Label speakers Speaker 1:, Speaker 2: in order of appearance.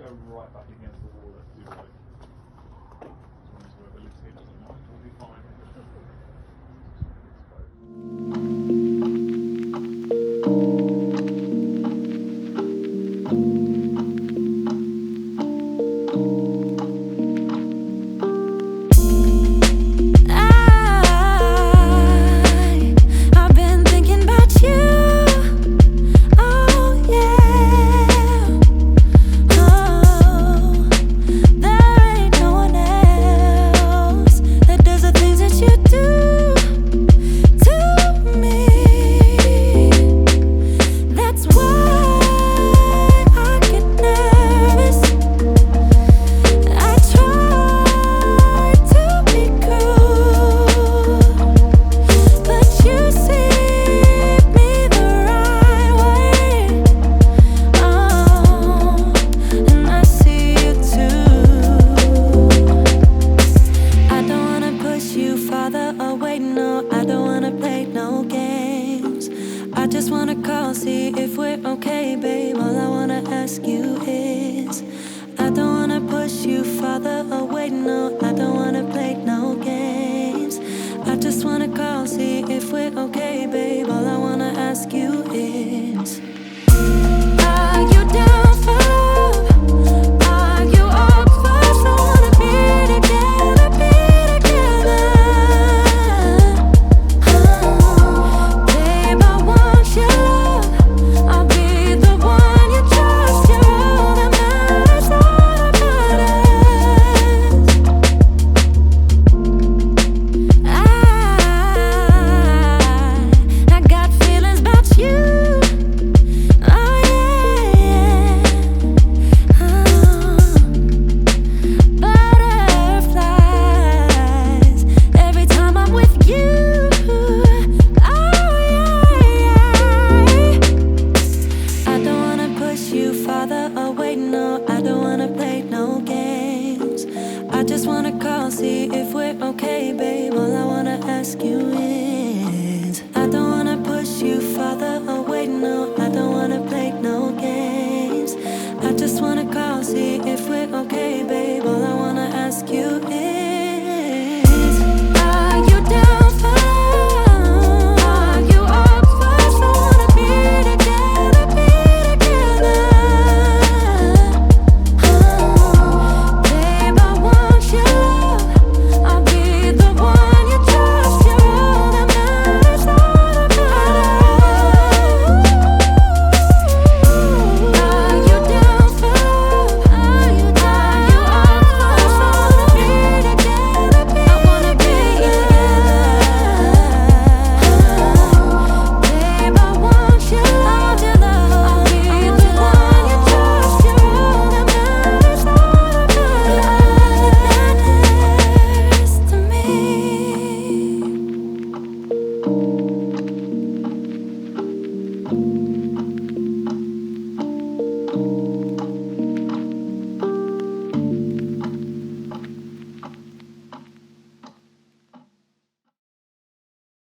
Speaker 1: go right back against the wall, let's do both. As long as whoever lives here doesn't mind, we'll be fine.
Speaker 2: I've been thinking about you. Oh yeah. Oh, there ain't no one else that does the things that you do to me. That's why I get nervous. I try to be cool, but you see me the right way. Oh, and I see you too. I don't wanna push you farther away, no. I don't wanna play no games. I just wanna call, see if we're okay, babe. All I wanna ask you is, I don't wanna push you farther away, no. I don't wanna play no games. I just wanna call, see if we're okay, babe. All I wanna ask you is, are you down for love? Are you up for someone to be together, be together? Babe, I want your love. I'll be the one you trust. You're all that matters, all that matters. I got feelings about you. Oh yeah, butterflies every time I'm with you. Oh yeah. I don't wanna push you farther away, no. I don't wanna play no games. I just wanna call, see if we're okay, babe. All I wanna ask you is, I don't wanna push you farther away, no. I don't wanna play no games. I just wanna call, see if we're okay, babe. All I wanna ask you is,